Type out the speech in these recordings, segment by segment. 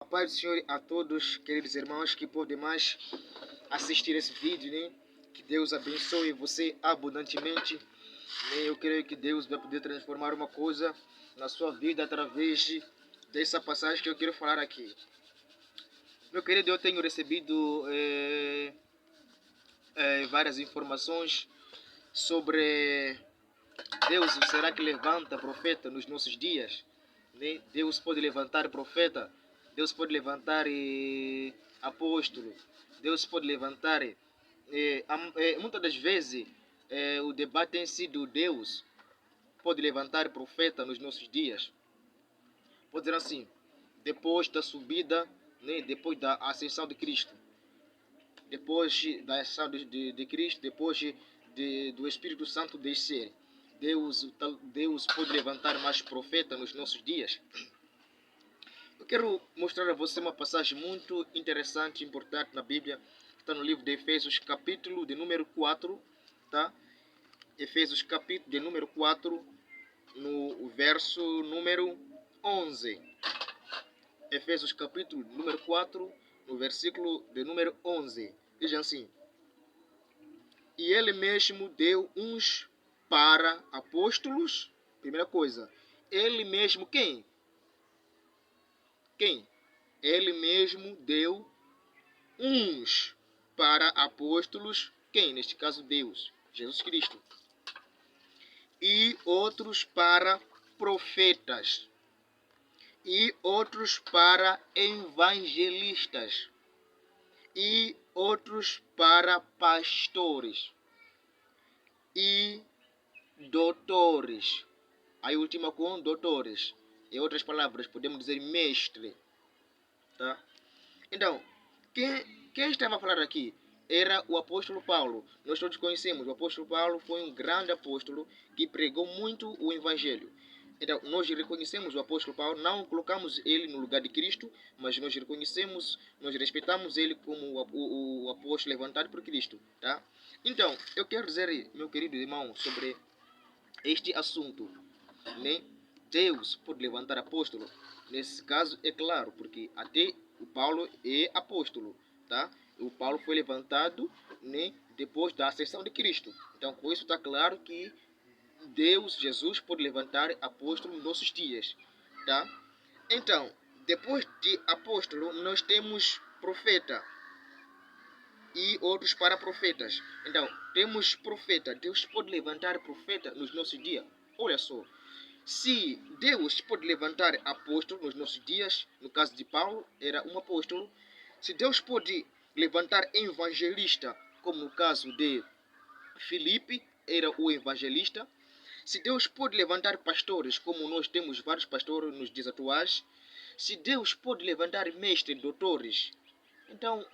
A paz do Senhor a todos, queridos irmãos que podem mais assistir esse vídeo, né? Que Deus abençoe você abundantemente. Né? Eu creio que Deus vai poder transformar uma coisa na sua vida através dessa passagem que eu quero falar aqui. Meu querido, eu tenho recebido várias informações sobre Deus. Será que levanta profeta nos nossos dias? Né? Deus pode levantar profeta, Deus pode levantar apóstolo, Deus pode levantar. Muitas das vezes o debate tem sido: Deus pode levantar profeta nos nossos dias? Pode dizer assim, depois da subida, né? Depois da ascensão de Cristo, depois da ascensão de Cristo, depois do Espírito Santo descer. Deus pode levantar mais profeta nos nossos dias? Eu quero mostrar a você uma passagem muito interessante e importante na Bíblia, que está no livro de Efésios, capítulo de número 4, tá? Efésios, capítulo de número 4, no verso número 11. Efésios, capítulo número 4, no versículo de número 11. Diz assim: E ele mesmo deu uns para apóstolos. Primeira coisa, ele mesmo quem? Quem? Ele mesmo deu uns para apóstolos. Quem? Neste caso, Deus, Jesus Cristo. E outros para profetas. E outros para evangelistas. E outros para pastores. E doutores. Aí última com doutores. Em outras palavras, podemos dizer mestre. Tá? Então, quem estava a falar aqui era o apóstolo Paulo. Nós todos conhecemos. O apóstolo Paulo foi um grande apóstolo que pregou muito o evangelho. Então, nós reconhecemos o apóstolo Paulo, não colocamos ele no lugar de Cristo, mas nós reconhecemos, nós respeitamos ele como o apóstolo levantado por Cristo. Tá? Então, eu quero dizer, meu querido irmão, sobre este assunto, né? Deus pode levantar apóstolo. Nesse caso, é claro, porque até o Paulo é apóstolo, tá? O Paulo foi levantado, né, depois da ascensão de Cristo. Então, com isso está claro que Deus, Jesus, pode levantar apóstolo nos nossos dias, tá? Então, depois de apóstolo, nós temos profeta e outros para profetas. Então, temos profeta. Deus pode levantar profeta nos nossos dias. Olha só, se Deus pode levantar apóstolo nos nossos dias, no caso de Paulo, era um apóstolo. Se Deus pode levantar evangelista, como no caso de Filipe, era o evangelista. Se Deus pode levantar pastores, como nós temos vários pastores nos dias atuais. Se Deus pode levantar mestres, doutores, então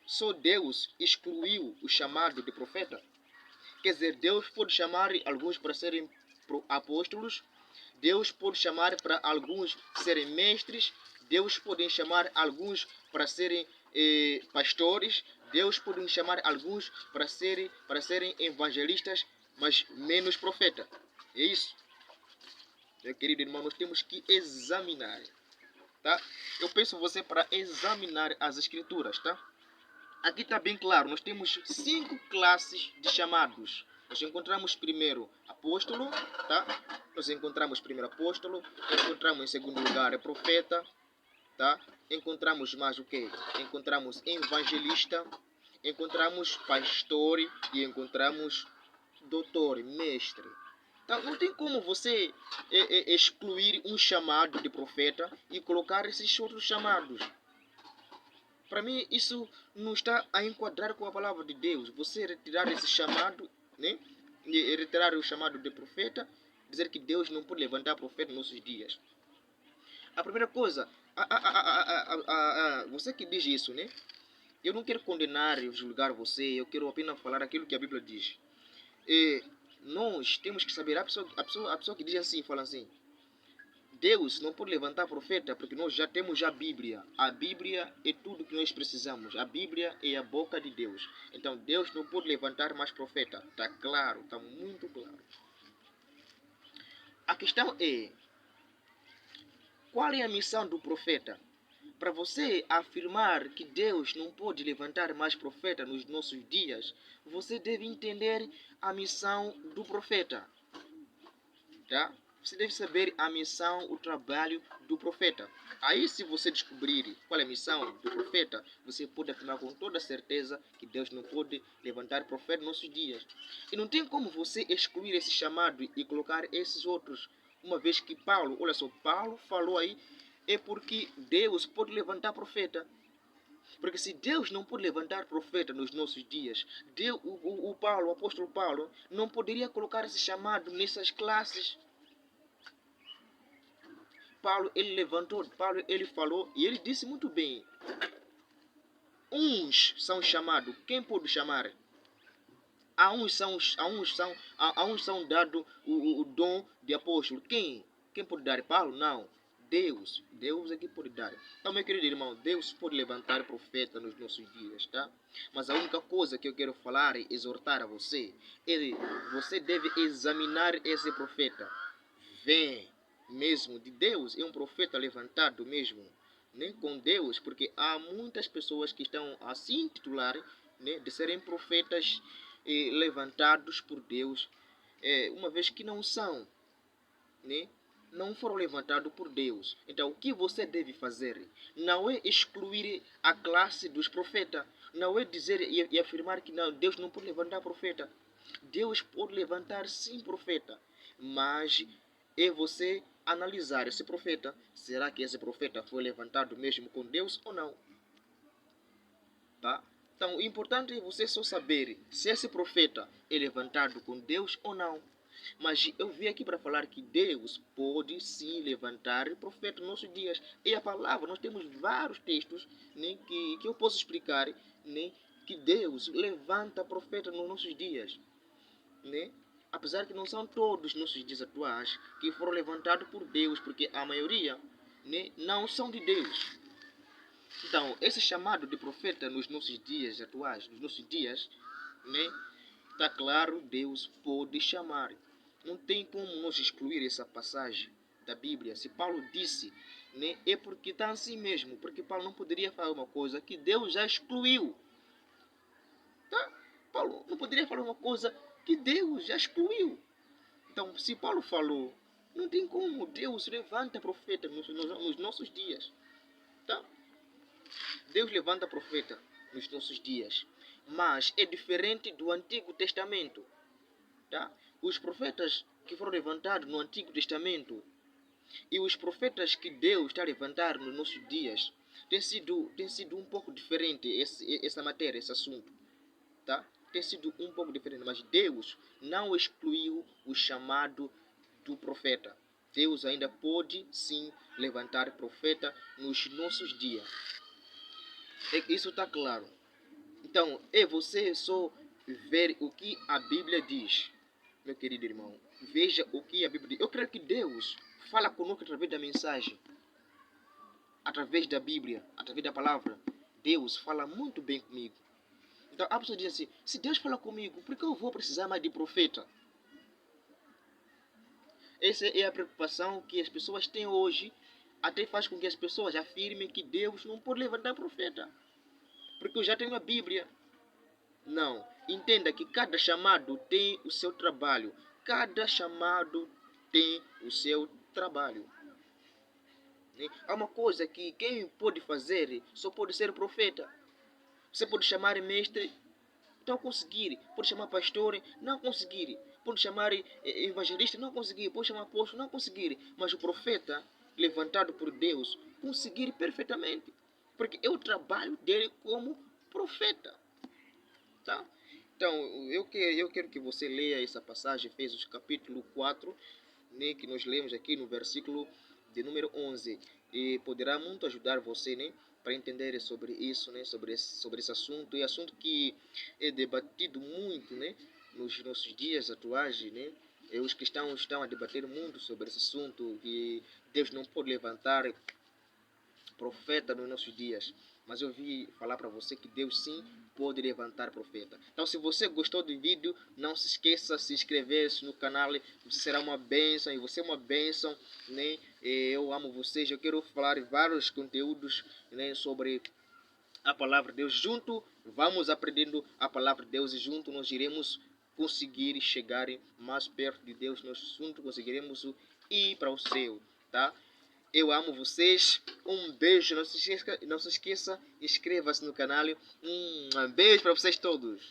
só Deus excluiu o chamado de profeta? Quer dizer, Deus pode chamar alguns para serem apóstolos, Deus pode chamar para alguns serem mestres, Deus pode chamar alguns para serem pastores, Deus pode chamar alguns para serem evangelistas, mas menos profeta. É isso. Meu querido irmão, nós temos que examinar, tá? Eu peço você para examinar as escrituras, tá? Aqui está bem claro, nós temos 5 classes de chamados. Nós encontramos primeiro apóstolo, tá? Nós encontramos primeiro apóstolo, encontramos em segundo lugar profeta, tá? Encontramos mais o que? Encontramos evangelista, encontramos pastor e encontramos doutor, mestre. Então, não tem como você excluir um chamado de profeta e colocar esses outros chamados. Para mim, isso não está a enquadrar com a palavra de Deus. Você retirar esse chamado, né? E retirar o chamado de profeta, dizer que Deus não pode levantar profeta nos nossos dias. A primeira coisa, você que diz isso, né? Eu não quero condenar e julgar você, eu quero apenas falar aquilo que a Bíblia diz. Nós temos que saber, a pessoa que diz assim, fala assim: Deus não pode levantar profeta porque nós já temos a Bíblia. A Bíblia é tudo que nós precisamos. A Bíblia é a boca de Deus. Então Deus não pode levantar mais profeta. Está claro, está muito claro. A questão é: qual é a missão do profeta? para você afirmar que Deus não pode levantar mais profeta nos nossos dias, você deve entender a missão do profeta. Tá? Você deve saber a missão, o trabalho do profeta. Aí, se você descobrir qual é a missão do profeta, você pode afirmar com toda certeza que Deus não pode levantar profeta nos nossos dias. E não tem como você excluir esse chamado e colocar esses outros, uma vez que Paulo, olha só, Paulo falou aí, é porque Deus pode levantar profeta. Porque se Deus não pode levantar profeta nos nossos dias, Deus, o apóstolo Paulo, não poderia colocar esse chamado nessas classes. Paulo, ele falou, e ele disse muito bem. Uns são chamados, quem pode chamar? A uns são dado o dom de apóstolo. Quem? Quem pode dar? Paulo? Não. Deus. Deus é que pode dar. Então, meu querido irmão, Deus pode levantar profeta nos nossos dias, tá? Mas a única coisa que eu quero falar e exortar a você é você deve examinar esse profeta. Vem mesmo de Deus, é um profeta levantado mesmo, né, com Deus, porque há muitas pessoas que estão assim titular, né, de serem profetas levantados por Deus, uma vez que não são, né, não foram levantados por Deus. Então, o que você deve fazer não é excluir a classe dos profetas, não é dizer e afirmar que não, Deus não pode levantar profeta. Deus pode levantar sim profeta, mas é você analisar esse profeta. Será que esse profeta foi levantado mesmo com Deus ou não? Tá? Então, o importante é você só saber se esse profeta é levantado com Deus ou não. Mas eu vim aqui para falar que Deus pode sim levantar profeta nos nossos dias. E a palavra, nós temos vários textos, né, que eu posso explicar, né, que Deus levanta profeta nos nossos dias. Né? Apesar que não são todos os nossos dias atuais que foram levantados por Deus, porque a maioria, né, não são de Deus. Então, esse chamado de profeta nos nossos dias atuais, nos nossos dias, né, está claro, Deus pode chamar. Não tem como nós excluir essa passagem da Bíblia. Se Paulo disse, né, é porque está assim mesmo, porque Paulo não poderia falar uma coisa que Deus já excluiu. Tá? Paulo não poderia falar uma coisa que Deus já excluiu. Então, se Paulo falou, não tem como. Deus levanta profeta nos nossos dias. Tá? Deus levanta profeta nos nossos dias. Mas é diferente do Antigo Testamento. Tá? Os profetas que foram levantados no Antigo Testamento e os profetas que Deus está a levantar nos nossos dias tem sido um pouco diferente essa matéria, esse assunto. Tá? Tem sido um pouco diferente, mas Deus não excluiu o chamado do profeta. Deus ainda pode sim levantar profeta nos nossos dias. Isso está claro. Então, é você só ver o que a Bíblia diz, meu querido irmão. Veja o que a Bíblia diz. Eu creio que Deus fala conosco através da mensagem, através da Bíblia, através da palavra. Deus fala muito bem comigo. Então, a pessoa diz assim, se Deus fala comigo, por que eu vou precisar mais de profeta? Essa é a preocupação que as pessoas têm hoje, até faz com que as pessoas afirmem que Deus não pode levantar profeta, porque eu já tenho a Bíblia. Não, entenda que cada chamado tem o seu trabalho, cada chamado tem o seu trabalho. Há uma coisa que quem pode fazer só pode ser profeta. Você pode chamar mestre, não conseguir. Pode chamar pastor, não conseguir. Pode chamar evangelista, não conseguir. Pode chamar apóstolo, não conseguir. Mas o profeta, levantado por Deus, conseguir perfeitamente. Porque é o trabalho dele como profeta. Tá? Então, eu quero que você leia essa passagem, Efésios capítulo 4, né, que nós lemos aqui no versículo de número 11. E poderá muito ajudar você, né, para entender sobre isso, né, sobre esse assunto. E assunto que é debatido muito, né, nos nossos dias atuais, né. E os cristãos estão a debater muito sobre esse assunto, que Deus não pode levantar profeta nos nossos dias. Mas eu vi falar para você que Deus sim pode levantar profeta. Então, se você gostou do vídeo, não se esqueça de se inscrever no canal. Você será uma bênção e você é uma bênção, né? Eu amo vocês. Eu quero falar vários conteúdos, né, sobre a palavra de Deus. Junto vamos aprendendo a palavra de Deus e junto nós iremos conseguir chegar mais perto de Deus. Nós juntos conseguiremos ir para o céu, tá? Eu amo vocês. Um beijo. Não se esqueça, inscreva-se no canal. Um beijo para vocês todos.